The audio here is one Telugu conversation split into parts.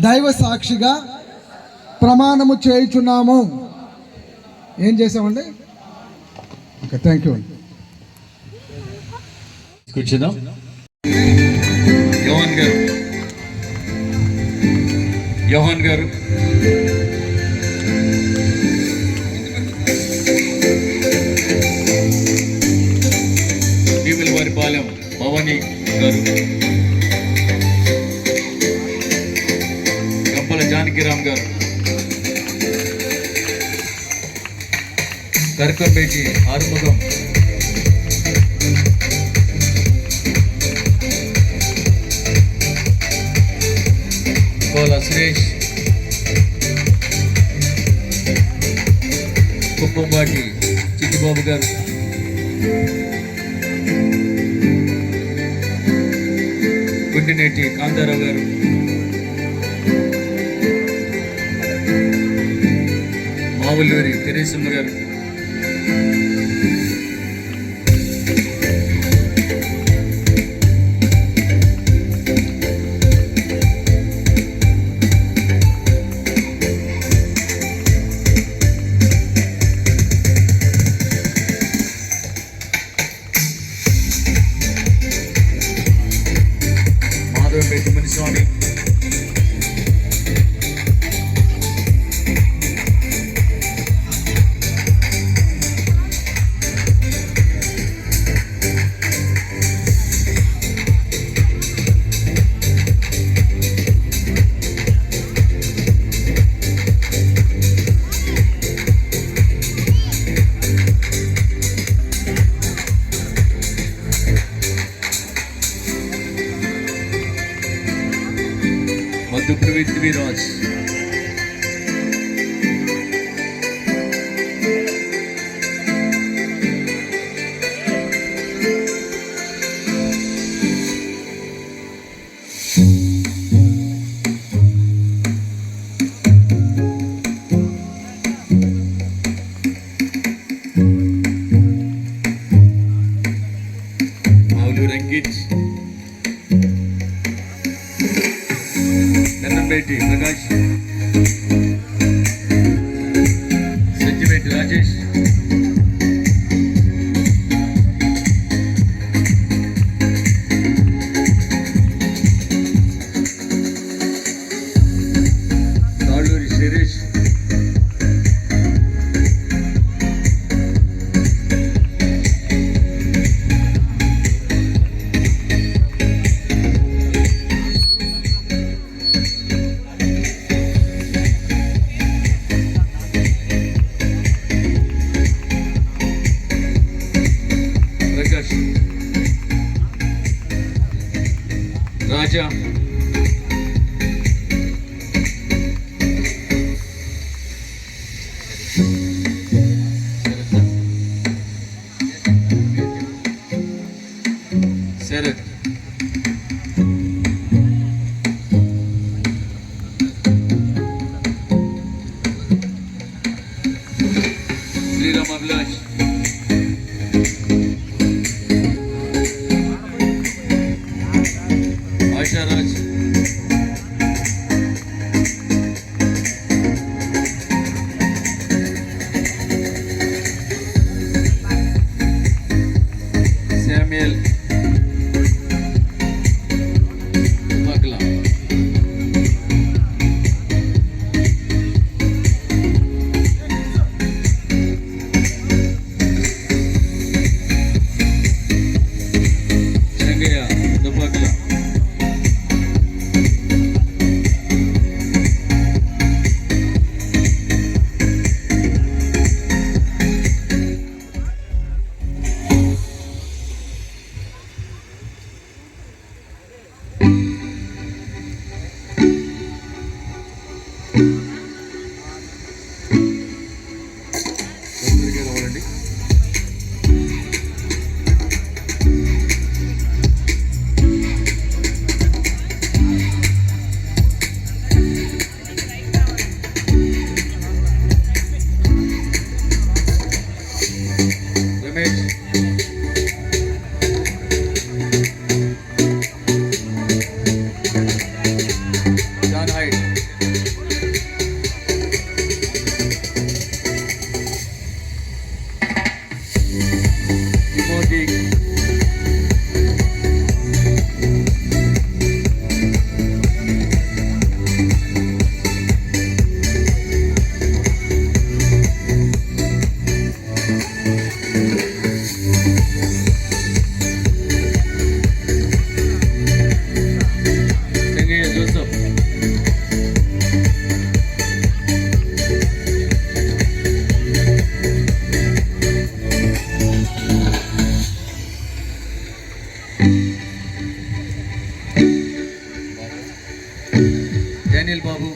దైవ సాక్షిగా ప్రమాణము చేయుచున్నాము. ఏం చేసామండి? ఓకే, థ్యాంక్ యూ అండి. కూర్చుందాం. యోహాన్ గారు వారి పాలెం భవానీ గారు, గంపల జానకిరామ్ గారు, కర్కంపేటి ఆరుముఖం, కోల సురేష్, కుప్పంబాటి చిట్టిబాబు గారు, గుండినేటి కాంతారావు గారు, మావులూరి తెరేసమ్మ గారు, స్వామి, పృథ్వీరాజ్, మావులూరి అంకిత్, నన్నంపేటి ప్రకాష్, సెంటిమెంట్ రాజేష్, తాళూరి శిరీష్, రాజా, శరత్, శ్రీరామ్ అభిలాష్, ఆశారాజ్, శామ్యుయల్, మగ్లా, డానియల్ బాబు,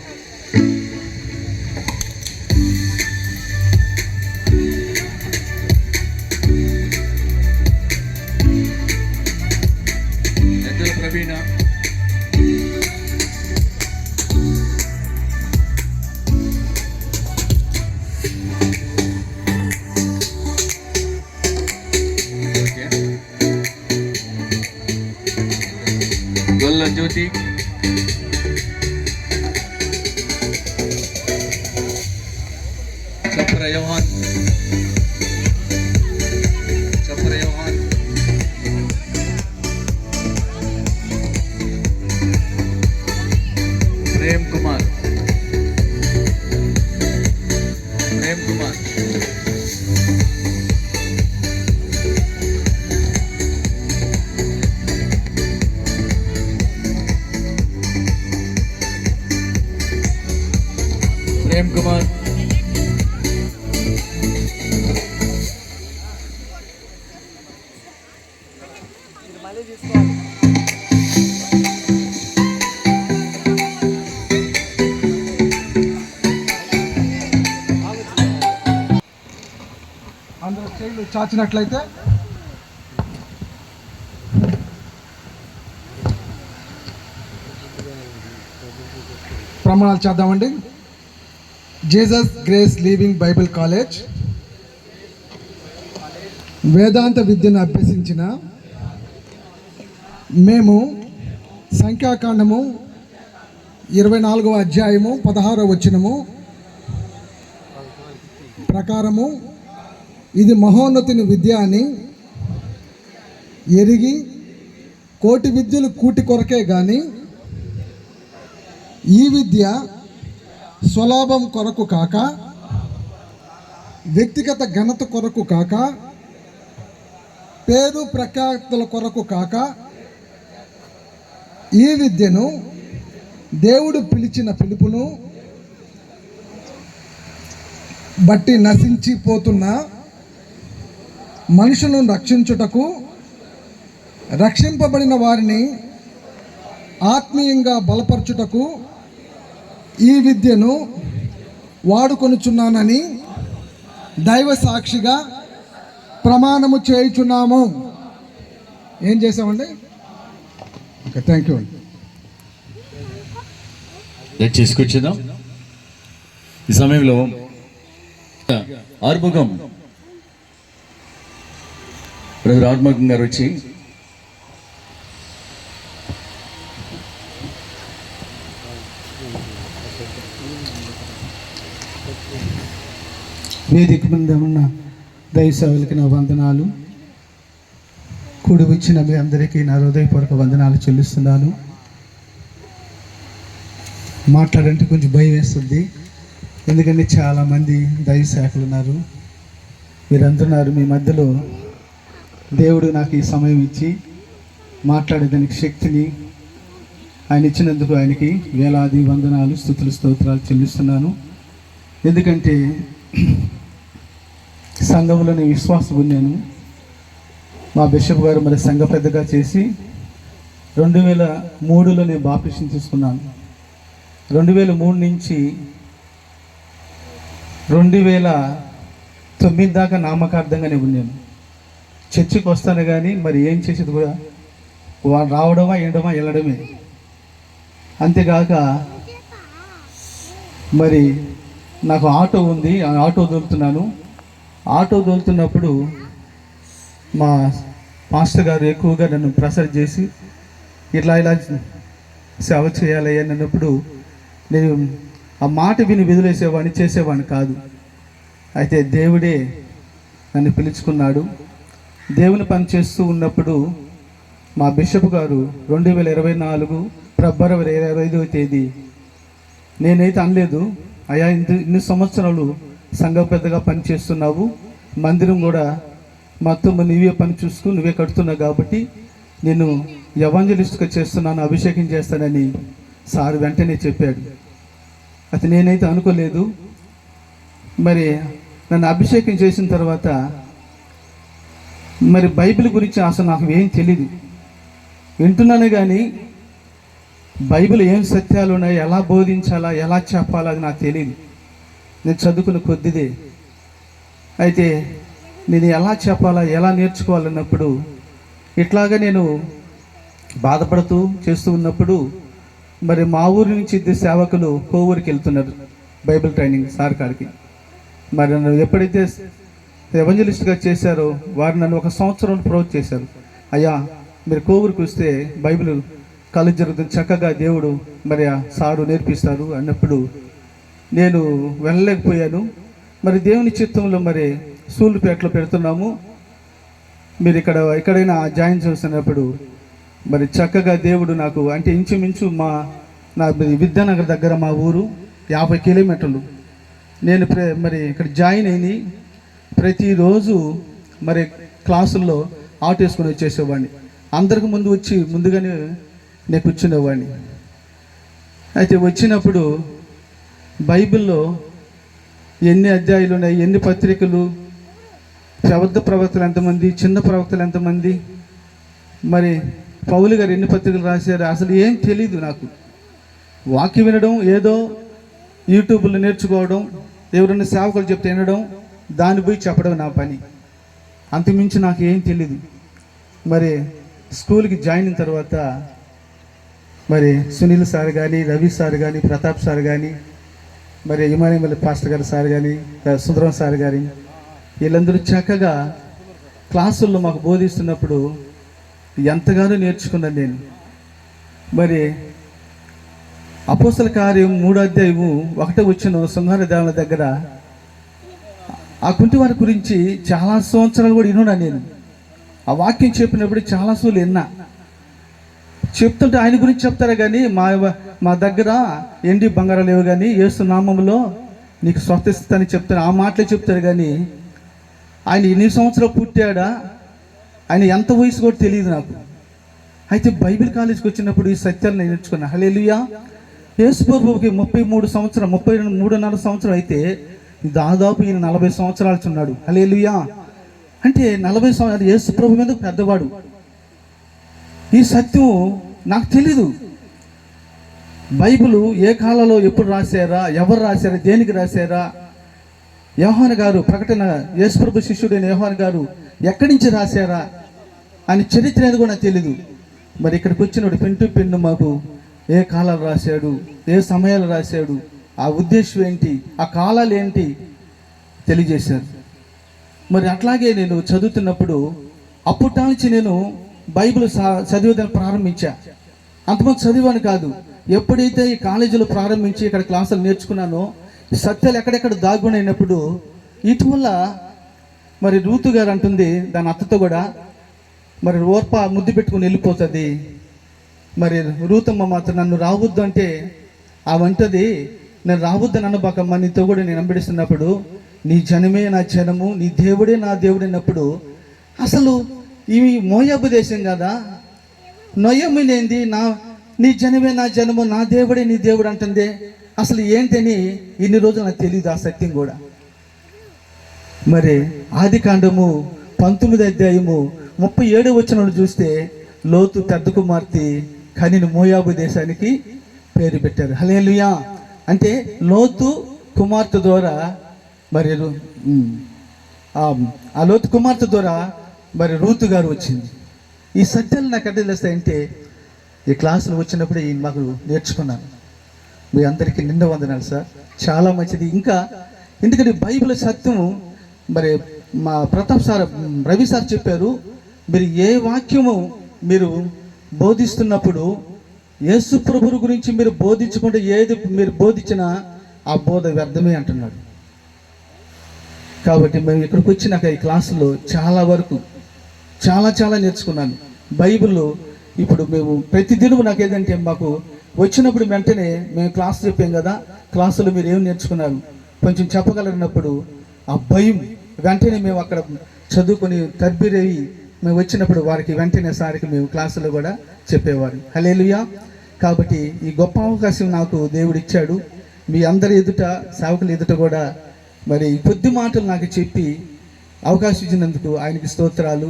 ఎద్దుల ప్రవీణ, గొల్ల జ్యోతి, చప్ర యోహాన్, ప్రేమ్ కుమార్, ప్రేమ్ కుమార్, అందరూ చేతులు చాచినట్లయితే ప్రమాణాలు చేద్దామండి. Jesus grace living bible college వేదాంత విద్యను అభ్యసించిన మేము సంఖ్యాకాండము 24వ అధ్యాయము 16వ వచనము ప్రకారము ఇది మహోన్నతుని విద్య అని ఎరిగి కోటి విద్యలు కూటి కొరకే కానీ ఈ విద్య స్వలాభం కొరకు కాక వ్యక్తిగత ఘనత కొరకు కాక పేరు ప్రఖ్యాతుల కొరకు కాక ఈ విద్యను దేవుడు పిలిచిన పిలుపును బట్టి నశించిపోతున్న మనుషులను రక్షించుటకు రక్షింపబడిన వారిని ఆత్మీయంగా బలపరచుటకు ఈ విద్యను వాడుకొనుచున్నానని దైవ సాక్షిగా ప్రమాణము చేయుచున్నాము. ఏం చేసామండి? ఓకే, థ్యాంక్ యూ అండి. దయచేసి కూర్చుందాం. ఈ సమయంలో ఆర్ముగం బ్రదర్ ఆర్ముగం గారు వచ్చి వేదిక మీద ఉన్న దైవసేవలకి నా వందనాలు. కూడి వచ్చిన మీ అందరికీ నా హృదయపూర్వక వందనాలు చెల్లిస్తున్నాను. మాట్లాడంటే కొంచెం భయం వేస్తుంది, ఎందుకంటే చాలామంది దైవ సేవకులు ఉన్నారు. మీరంటున్నారు, మీ మధ్యలో దేవుడు నాకు ఈ సమయం ఇచ్చి మాట్లాడేదానికి శక్తిని ఆయన ఇచ్చినందుకు ఆయనకి వేలాది వందనాలు, స్తుతులు, స్తోత్రాలు చెల్లిస్తున్నాను. ఎందుకంటే సంఘంలో నేను విశ్వాసం ఉన్నాను. మా బిషప్ గారు మరి సంఘ పెద్దగా చేసి 2003లో నేను బాప్టిజం తీసుకున్నాను. 2003 నుంచి 2009 దాకా నామకార్థంగానే ఉన్నాను. చర్చికి వస్తాను కానీ మరి ఏం చేసేది కూడా రావడమా ఎండమా వెళ్ళడమే. అంతేగాక మరి నాకు ఆటో ఉంది, ఆ ఆటో దొరుకుతున్నాను. ఆటో దొరుకుతున్నప్పుడు మా మాస్టర్ గారు ఎక్కువగా నన్ను ప్రెషర్ చేసి ఇలా సేవ చేయాలి అని అన్నప్పుడు నేను ఆ మాట విని విధులేసేవాడిని, చేసేవాడిని కాదు. అయితే దేవుడే నన్ను పిలుచుకున్నాడు. దేవుని పని చేస్తూ ఉన్నప్పుడు మా బిషప్ గారు 2024 ఫిబ్రవరి 25వ తేదీ నేనైతే అనలేదు, అయ్యా ఇన్ని సంవత్సరాలు సంఘ పెద్దగా పని చేస్తున్నావు, మందిరం కూడా మొత్తం నువ్వే పని చూసుకు నువ్వే కడుతున్నావు కాబట్టి నేను ఎవాంజలిస్ట్గా చేస్తున్నాను, అభిషేకం చేస్తానని సార్ వెంటనే చెప్పాడు. అయితే నేనైతే అనుకోలేదు. మరి నన్ను అభిషేకం చేసిన తర్వాత మరి బైబిల్ గురించి అసలు నాకు ఏం తెలియదు. వింటున్నాను కానీ బైబిల్ ఏం సత్యాలు ఉన్నాయి, ఎలా బోధించాలా, ఎలా చెప్పాలా అది నాకు తెలియదు. నేను చదువుకున్న కొద్దిదే. అయితే నేను ఎలా చెప్పాలా, ఎలా నేర్చుకోవాలన్నప్పుడు ఇట్లాగా నేను బాధపడుతూ చేస్తూ ఉన్నప్పుడు మరి మా ఊరి నుంచి ఇద్దరు సేవకులు కోవూరికి వెళ్తున్నారు బైబిల్ ట్రైనింగ్ సార్ కాడికి. మరి నన్ను ఎప్పుడైతే ఎవెంజలిస్ట్గా చేశారో వారు నన్ను 1 సంవత్సరం ప్రొవోక్ చేశారు. అయ్యా మీరు కోవూరికి వస్తే బైబిల్ కాలేజ్ జరుగుతుంది, చక్కగా దేవుడు మరి ఆ సారు నేర్పిస్తారు అన్నప్పుడు నేను వెళ్ళలేకపోయాను. మరి దేవుని చిత్తంలో మరి సూళ్ళుపేటలో పెడుతున్నాము, మీరు ఎక్కడైనా జాయిన్ చేస్తున్నప్పుడు మరి చక్కగా దేవుడు నాకు అంటే ఇంచుమించు నా విద్యానగర్ దగ్గర మా ఊరు 50 కిలోమీటర్లు. నేను మరి ఇక్కడ జాయిన్ అయ్యి ప్రతిరోజు మరి క్లాసుల్లో ఆటో వేసుకొని వచ్చేసేవాడిని. అందరికి ముందుగానే నేను కూర్చునేవాడిని. అయితే వచ్చినప్పుడు బైబిల్లో ఎన్ని అధ్యాయులు ఉన్నాయి, ఎన్ని పత్రికలు, పెద్ద ప్రవక్తలు ఎంతమంది, చిన్న ప్రవక్తలు ఎంతమంది, మరి పౌలు గారు ఎన్ని పత్రికలు రాశారు, అసలు ఏం తెలీదు నాకు. వాక్యం వినడం, ఏదో యూట్యూబ్లో నేర్చుకోవడం, ఎవరైనా సేవకులు చెప్తే వినడం, దాన్ని పోయి చెప్పడం నా పని. అంతకుమించి నాకు ఏం తెలీదు. మరి స్కూల్కి జాయిన్ అయిన తర్వాత మరి సునీల్ సార్ కానీ, రవి సార్ కానీ, ప్రతాప్ సార్ కానీ, మరి ఇమానియల్ పాస్టర్ గారు సార్ కానీ, సుందరం సార్ గారి, వీళ్ళందరూ చక్కగా క్లాసుల్లో మాకు బోధిస్తున్నప్పుడు ఎంతగానో నేర్చుకున్నాను నేను. మరి అపోస్తల కార్యం 3వ అధ్యాయము 1వ వచనం శృంగార దేవాలయ దగ్గర ఆ కుంటివారి గురించి చాలా సంవత్సరాలు కూడా వినున్నా నేను. ఆ వాక్యం చెప్పినప్పుడు చాలా సార్లు విన్నా. చెప్తుంటే ఆయన గురించి చెప్తారు కానీ మా దగ్గర ఎండి బంగారాలు లేవు, కానీ యేసు నామములో నీకు స్వస్థిస్తానని చెప్తారు, ఆ మాటలే చెప్తారు. కానీ ఆయన ఎన్ని సంవత్సరాలు పుట్టాడా, ఆయన ఎంత వయసు కూడా తెలియదు నాకు. అయితే బైబిల్ కాలేజ్కి వచ్చినప్పుడు ఈ సత్యాలు నేను నేర్చుకున్నా. హల్లెలూయా. యేసు ప్రభువుకి 33 సంవత్సరం 33.5 సంవత్సరం అయితే దాదాపు ఈయన 40 సంవత్సరాలు ఉన్నాడు. హల్లెలూయా. అంటే 40 సంవత్సరాలు యేసు ప్రభు మీద పెద్దవాడు. ఈ సత్యం నాకు తెలీదు. బైబిల్ ఏ కాలంలో ఎప్పుడు రాశారా, ఎవరు రాశారా, దేనికి రాశారా, యోహాను గారు ప్రకటన యేసుప్రభు శిష్యుడైన యోహాను గారు ఎక్కడి నుంచి రాశారా అని చరిత్ర అనేది కూడా నాకు తెలీదు. మరి ఇక్కడికి వచ్చినప్పుడు పెన్ను పెన్ను మాకు ఏ కాలాలు రాశాడు, ఏ సమయాలు రాశాడు, ఆ ఉద్దేశం ఏంటి, ఆ కాలాలు ఏంటి తెలియజేశారు. మరి అట్లాగే నేను చదువుతున్నప్పుడు అప్పటి నుంచి నేను బైబిల్ చదివేదాన్ని ప్రారంభించా. అంతమంది చదివాను కాదు. ఎప్పుడైతే ఈ కాలేజీలో ప్రారంభించి ఇక్కడ క్లాసులు నేర్చుకున్నానో సత్యాలు ఎక్కడెక్కడ దాగునైనప్పుడు ఇటీవల మరి రూతు గారు అంటుంది దాని అత్తతో కూడా, మరి ఓర్ప ముద్దు పెట్టుకుని వెళ్ళిపోతుంది. మరి రూతమ్మ మాత్రం నన్ను రావద్దు అంటే అవంటది, నేను రావద్దని అనబాకమ్మ, నీతో కూడా నేను వెంబడిస్తున్నప్పుడు నీ జనమే నా జనము, నీ దేవుడే నా దేవుడు అన్నప్పుడు అసలు ఇవి మోయాబు దేశం కదా, నొయ్యమ్మినేంది నీ జనమే నా జనము, నా దేవుడే నీ దేవుడు అంటుంది. అసలు ఏంటని ఇన్ని రోజులు నాకు తెలియదు ఆ సత్యం కూడా. మరి ఆదికాండము 19వ అధ్యాయము 37వ వచనం చూస్తే లోతు పెద్ద కుమార్తె కనిని మోయాబు దేశానికి పేరు పెట్టారు. హల్లెలూయా. అంటే లోతు కుమార్తె ద్వారా మరి ఆ లోతు కుమార్తె ద్వారా మరి రూతు గారు వచ్చింది. ఈ సత్యాలు నాకు ఎట్లా తెలుస్తాయంటే ఈ క్లాసులు వచ్చినప్పుడు మాకు నేర్చుకున్నాను. మీ అందరికీ నిండు వందనాలు సార్, చాలా మంచిది. ఇంకా ఎందుకంటే బైబిల్ సత్యం మరి మా ప్రతాప్ సార్ రవి సార్ చెప్పారు, మీరు ఏ వాక్యము మీరు బోధిస్తున్నప్పుడు యేసు ప్రభువు గురించి మీరు బోధించుకుంటే ఏది మీరు బోధించినా ఆ బోధ వ్యర్థమే అంటున్నాడు. కాబట్టి మేము ఇక్కడికి వచ్చినాక ఈ క్లాసులో చాలా వరకు చాలా నేర్చుకున్నాను. బైబిల్లో ఇప్పుడు మేము ప్రతిదినం నాకు ఏదంటే మాకు వచ్చినప్పుడు వెంటనే మేము క్లాస్ చెప్పాం కదా, క్లాసులో మీరు ఏం నేర్చుకున్నారు కొంచెం చెప్పగలిగినప్పుడు ఆ భయం వెంటనే మేము అక్కడ చదువుకొని తర్బీరయ్యి మేము వచ్చినప్పుడు వారికి వెంటనే సారికి మేము క్లాసులో కూడా చెప్పేవారు. హల్లెలూయా. కాబట్టి ఈ గొప్ప అవకాశం నాకు దేవుడు ఇచ్చాడు. మీ అందరి ఎదుట సేవకుల ఎదుట కూడా మరి కొద్ది మాటలు నాకు చెప్పి అవకాశం ఇచ్చినందుకు ఆయనకి స్తోత్రాలు,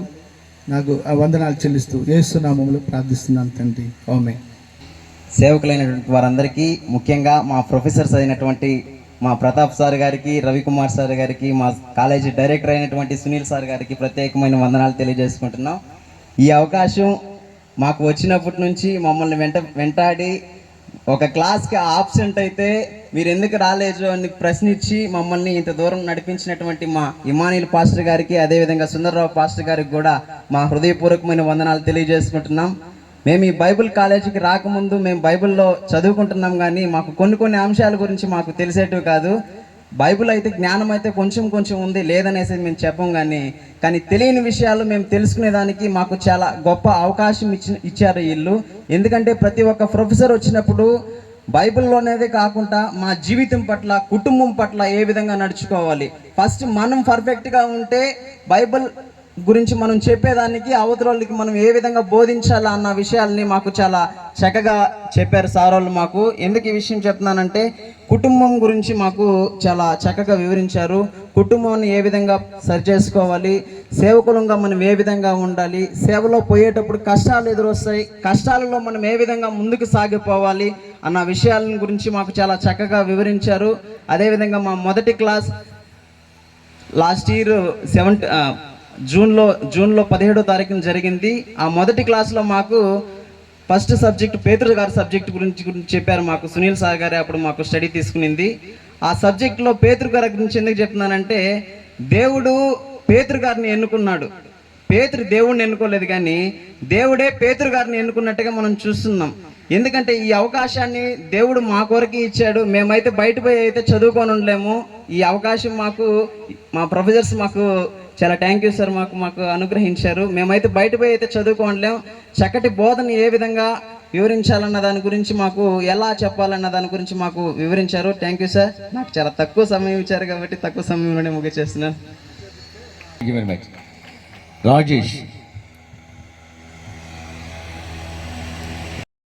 నాకు వందనాలు చెల్లిస్తూ యేసు నామములో ప్రార్థిస్తున్నాను తండ్రి. ఆమేన్. సేవకులైనటువంటి వారందరికీ, ముఖ్యంగా మా ప్రొఫెసర్స్ అయినటువంటి మా ప్రతాప్ సార్ గారికి, రవికుమార్ సార్ గారికి, మా కాలేజీ డైరెక్టర్ అయినటువంటి సునీల్ సార్ గారికి ప్రత్యేకమైన వందనాలు తెలియజేసుకుంటున్నాం. ఈ అవకాశం మాకు వచ్చినప్పటి నుంచి మమ్మల్ని వెంటాడి ఒక క్లాస్కి ఆబ్సెంట్ అయితే మీరు ఎందుకు రాలేదు అని ప్రశ్నించి మమ్మల్ని ఇంత దూరం నడిపించినటువంటి మా ఇమానియల్ పాస్టర్ గారికి, అదేవిధంగా సుందర్రావు పాస్టర్ గారికి కూడా మా హృదయపూర్వకమైన వందనాలు తెలియజేసుకుంటున్నాం. మేము ఈ బైబిల్ కాలేజీకి రాకముందు మేము బైబిల్లో చదువుకుంటున్నాం, కానీ మాకు కొన్ని అంశాల గురించి మాకు తెలిసేటివి కాదు. బైబిల్ అయితే జ్ఞానం అయితే కొంచెం ఉంది, లేదనేసి మేము చెప్పం. కానీ తెలియని విషయాలు మేము తెలుసుకునేదానికి మాకు చాలా గొప్ప అవకాశం ఇచ్చారు వీళ్ళు. ఎందుకంటే ప్రతి ఒక్క ప్రొఫెసర్ వచ్చినప్పుడు బైబిల్లోనేదే కాకుండా మా జీవితం పట్ల, కుటుంబం పట్ల ఏ విధంగా నడుచుకోవాలి, ఫస్ట్ మనం పర్ఫెక్ట్గా ఉంటే బైబిల్ గురించి మనం చెప్పేదానికి అవతల వాళ్ళకి మనం ఏ విధంగా బోధించాలా అన్న విషయాల్ని మాకు చాలా చక్కగా చెప్పారు సార్ వాళ్ళు. మాకు ఎందుకు ఈ విషయం చెప్తున్నానంటే, కుటుంబం గురించి మాకు చాలా చక్కగా వివరించారు. కుటుంబాన్ని ఏ విధంగా సరి చేసుకోవాలి, సేవకులంగా మనం ఏ విధంగా ఉండాలి, సేవలో పోయేటప్పుడు కష్టాలు ఎదురొస్తాయి, కష్టాలలో మనం ఏ విధంగా ముందుకు సాగిపోవాలి అన్న విషయాల గురించి మాకు చాలా చక్కగా వివరించారు. అదేవిధంగా మా మొదటి క్లాస్ లాస్ట్ ఇయర్ జూన్లో 17వ తారీఖున జరిగింది. ఆ మొదటి క్లాస్లో మాకు ఫస్ట్ సబ్జెక్ట్ పేతురు గారి సబ్జెక్ట్ గురించి చెప్పారు మాకు. సునీల్ సార్ గారే అప్పుడు మాకు స్టడీ తీసుకునింది. ఆ సబ్జెక్ట్లో పేతురు గారి గురించి ఎందుకు చెప్తున్నానంటే, దేవుడు పేతురు గారిని ఎన్నుకున్నాడు. పేతురు దేవుడిని ఎన్నుకోలేదు, కానీ దేవుడే పేతురు గారిని ఎన్నుకున్నట్టుగా మనం చూస్తున్నాం. ఎందుకంటే ఈ అవకాశాన్ని దేవుడు మా కొరకు ఇచ్చాడు. మేమైతే బయట పోయి అయితే చదువుకొని ఉండలేము. ఈ అవకాశం మాకు మా ప్రొఫెసర్స్ మాకు చాలా థ్యాంక్ యూ సార్, మాకు అనుగ్రహించారు. మేమైతే బయట పోయి అయితే చదువుకోలేము. చక్కటి బోధన ఏ విధంగా వివరించాలన్న దాని గురించి, మాకు ఎలా చెప్పాలన్న దాని గురించి మాకు వివరించారు. Thank you sir. నాకు చాలా తక్కువ సమయం ఇచ్చారు కాబట్టి తక్కువ సమయంలోనే ముగించేస్తున్నాను. Thank you very much. Rajesh.